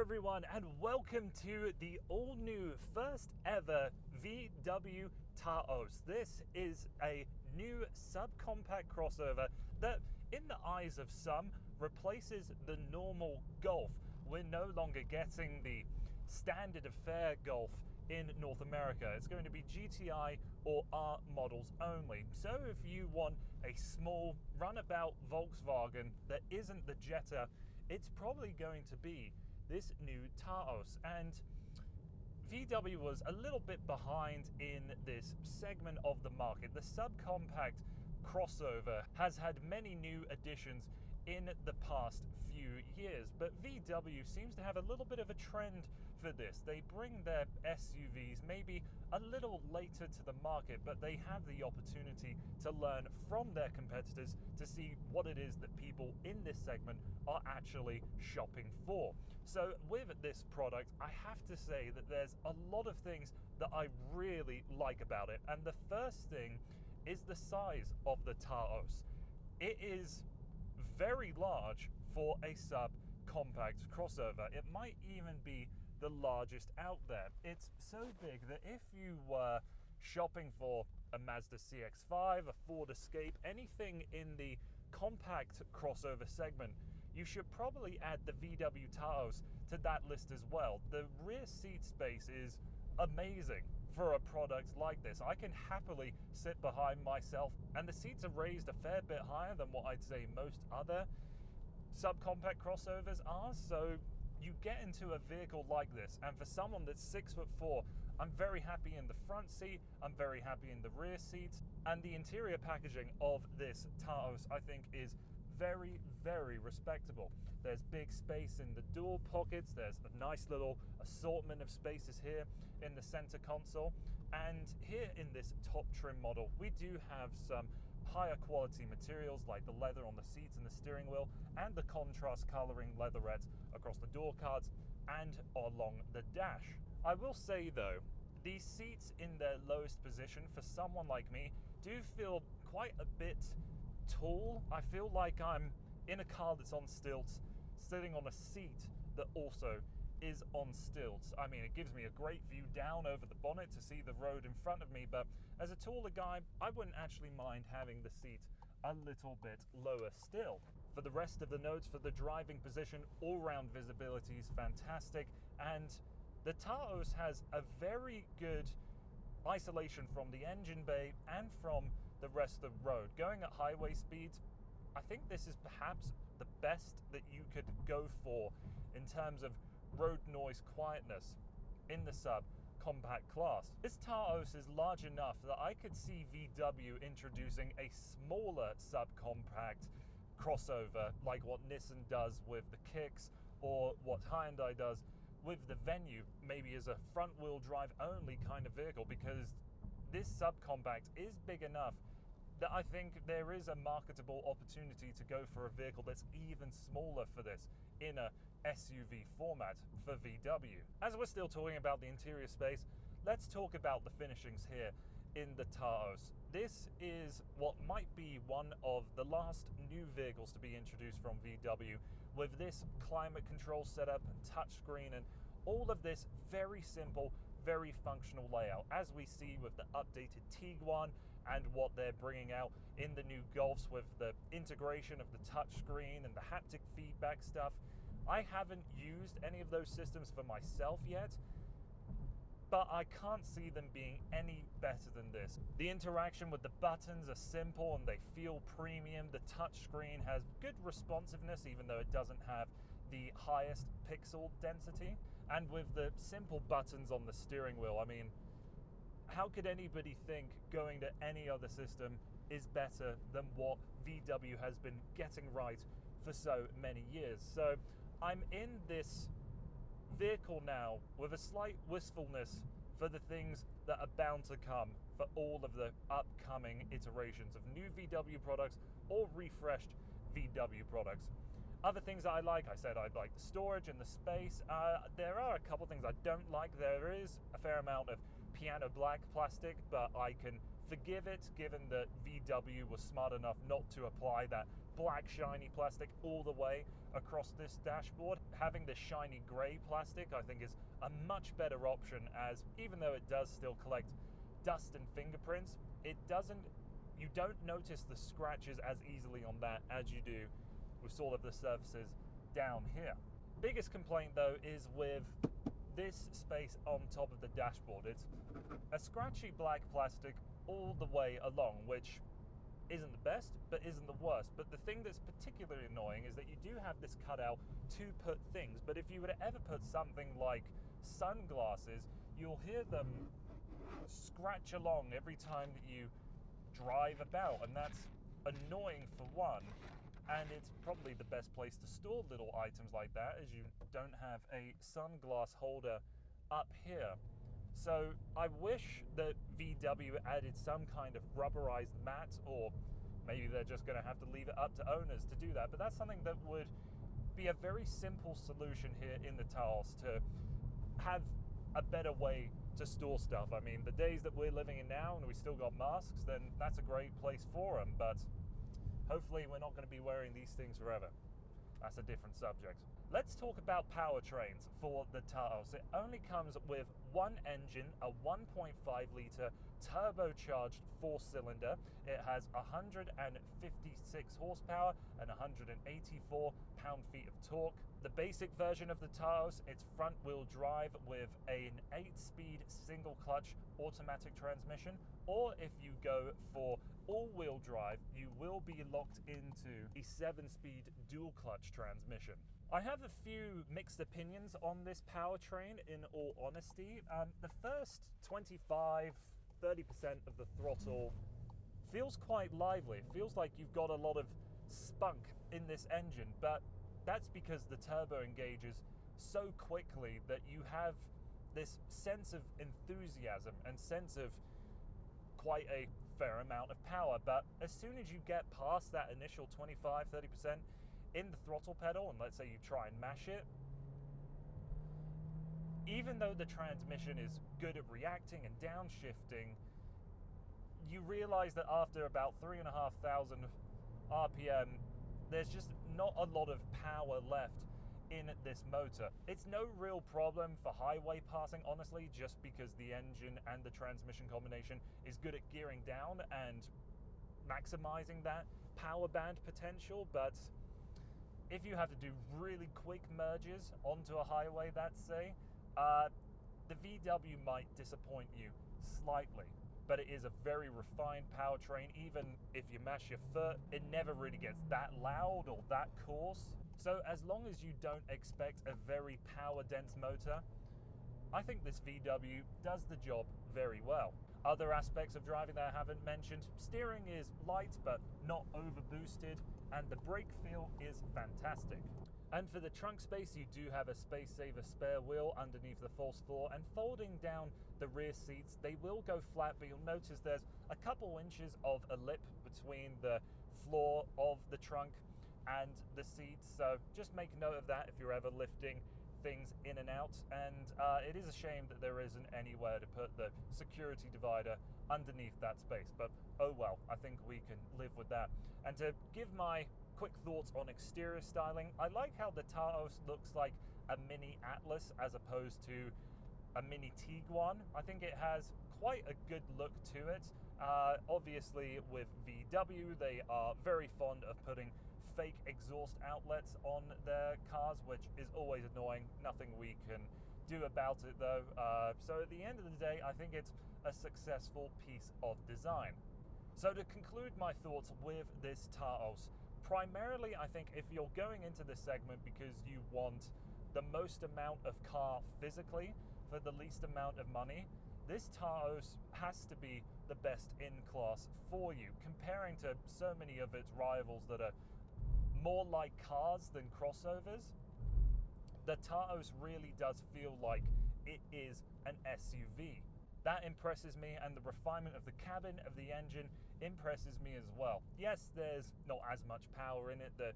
everyone, and welcome to the all-new first ever VW Taos. This is a new subcompact crossover that, in the eyes of some, replaces the normal Golf. We're no longer getting the standard of fare Golf in North America. It's going to be GTI or R models only. So if you want a small runabout Volkswagen that isn't the Jetta, it's probably going to be this new Taos. And VW was a little bit behind in this segment of the market. The subcompact crossover has had many new additions in the past few years, but VW seems to have a little bit of a trend for this. They bring their SUVs maybe a little later to the market, but they have the opportunity to learn from their competitors to see what it is that people in this segment are actually shopping for. So with this product, I have to say that there's a lot of things that I really like about it, and the first thing is the size of the Taos. It is very large for a subcompact crossover. It might even be the largest out there. It's so big that if you were shopping for a Mazda CX-5, a Ford Escape, anything in the compact crossover segment, you should probably add the VW Taos to that list as well. The rear seat space is amazing for a product like this. I can happily sit behind myself, and the seats are raised a fair bit higher than what I'd say most other subcompact crossovers are. So you get into a vehicle like this, and for someone that's 6'4", I'm very happy in the front seat, I'm very happy in the rear seat, and the interior packaging of this Taos I think is very, very respectable. There's big space in the door pockets, there's a nice little assortment of spaces here in the center console, and here in this top trim model we do have some higher quality materials like the leather on the seats and the steering wheel, and the contrast coloring leatherettes across the door cards and along the dash. I will say though, these seats in their lowest position for someone like me do feel quite a bit tall. I feel like I'm in a car that's on stilts, sitting on a seat that also is on stilts. I mean, it gives me a great view down over the bonnet to see the road in front of me, but as a taller guy, I wouldn't actually mind having the seat a little bit lower still. For the rest of the notes, for the driving position, all-round visibility is fantastic, and the Taos has a very good isolation from the engine bay and from the rest of the road. Going at highway speeds, I think this is perhaps the best that you could go for in terms of road noise quietness in the subcompact class. This Taos is large enough that I could see VW introducing a smaller subcompact crossover like what Nissan does with the Kicks, or what Hyundai does with the Venue, maybe as a front-wheel drive only kind of vehicle, because this subcompact is big enough that I think there is a marketable opportunity to go for a vehicle that's even smaller for this in a SUV format for VW. As we're still talking about the interior space, let's talk about the finishings here in the Taos. This is what might be one of the last new vehicles to be introduced from VW, with this climate control setup and touchscreen and all of this very simple, very functional layout, as we see with the updated Tiguan and what they're bringing out in the new Golfs with the integration of the touchscreen and the haptic feedback stuff. I haven't used any of those systems for myself yet, but I can't see them being any better than this. The interaction with the buttons are simple and they feel premium. The touchscreen has good responsiveness, even though it doesn't have the highest pixel density. And with the simple buttons on the steering wheel, I mean, how could anybody think going to any other system is better than what VW has been getting right for so many years? So I'm in this vehicle now with a slight wistfulness for the things that are bound to come for all of the upcoming iterations of new VW products or refreshed VW products. Other things that I like, I said I'd like the storage and the space. There are a couple things I don't like. There is a fair amount of piano black plastic, but I can forgive it given that VW was smart enough not to apply that black shiny plastic all the way across this dashboard. Having the shiny grey plastic I think is a much better option, as even though it does still collect dust and fingerprints, you don't notice the scratches as easily on that as you do with all of the surfaces down here. Biggest complaint though is with this space on top of the dashboard. It's a scratchy black plastic all the way along, which isn't the best, but isn't the worst. But the thing that's particularly annoying is that you do have this cutout to put things, but if you were to ever put something like sunglasses, you'll hear them scratch along every time that you drive about, and that's annoying for one, and it's probably the best place to store little items like that, as you don't have a sunglass holder up here. So I wish that VW added some kind of rubberized mat, or maybe they're just going to have to leave it up to owners to do that, but that's something that would be a very simple solution here in the Taos to have a better way to store stuff. I mean, the days that we're living in now and we still got masks, then that's a great place for them, but hopefully we're not going to be wearing these things forever. That's a different subject. Let's talk about powertrains for the Taos. It only comes with one engine, a 1.5 litre turbocharged 4-cylinder. It has 156 horsepower and 184 pound-feet of torque. The basic version of the Taos, it's front-wheel drive with an 8-speed single-clutch automatic transmission, or if you go for all-wheel drive, you will be locked into a 7-speed dual-clutch transmission. I have a few mixed opinions on this powertrain, in all honesty. The first 25-30% of the throttle feels quite lively. It feels like you've got a lot of spunk in this engine, but that's because the turbo engages so quickly that you have this sense of enthusiasm and sense of quite a fair amount of power. But as soon as you get past that initial 25-30% in the throttle pedal, and let's say you try and mash it, even though the transmission is good at reacting and downshifting, you realize that after about 3,500 RPM, there's just not a lot of power left in this motor. It's no real problem for highway passing, honestly, just because the engine and the transmission combination is good at gearing down and maximizing that power band potential. But if you have to do really quick merges onto a highway, let's say, the VW might disappoint you slightly. But it is a very refined powertrain. Even if you mash your foot, it never really gets that loud or that coarse. So as long as you don't expect a very power-dense motor, I think this VW does the job very well. Other aspects of driving that I haven't mentioned: steering is light but not over-boosted, and the brake feel is fantastic. And for the trunk space, you do have a space-saver spare wheel underneath the false floor, and folding down the rear seats, they will go flat, but you'll notice there's a couple inches of a lip between the floor of the trunk and the seats, so just make note of that if you're ever lifting things in and out. And it is a shame that there isn't anywhere to put the security divider underneath that space, but oh well, I think we can live with that. And to give my quick thoughts on exterior styling, I like how the Taos looks like a mini Atlas as opposed to a mini Tiguan. I think it has quite a good look to it. Obviously with VW, they are very fond of putting fake exhaust outlets on their cars, which is always annoying. Nothing we can do about it though. So at the end of the day, I think it's a successful piece of design. So to conclude my thoughts with this Taos, primarily I think if you're going into this segment because you want the most amount of car physically for the least amount of money, this Taos has to be the best in class for you. Comparing to so many of its rivals that are more like cars than crossovers, the Taos really does feel like it is an SUV. That impresses me, and the refinement of the cabin, of the engine, impresses me as well. Yes, there's not as much power in it that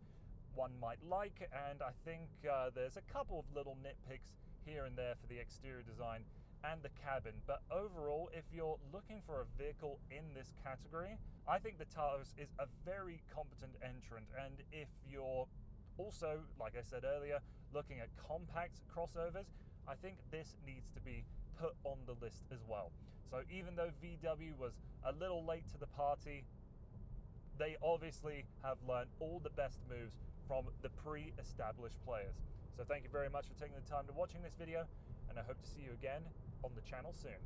one might like, and I think there's a couple of little nitpicks here and there for the exterior design and the cabin. But overall, if you're looking for a vehicle in this category, I think the Taos is a very competent entrant. And if you're also, like I said earlier, looking at compact crossovers, I think this needs to be put on the list as well. So even though VW was a little late to the party, they obviously have learned all the best moves from the pre-established players. So thank you very much for taking the time to watching this video, and I hope to see you again on the channel soon.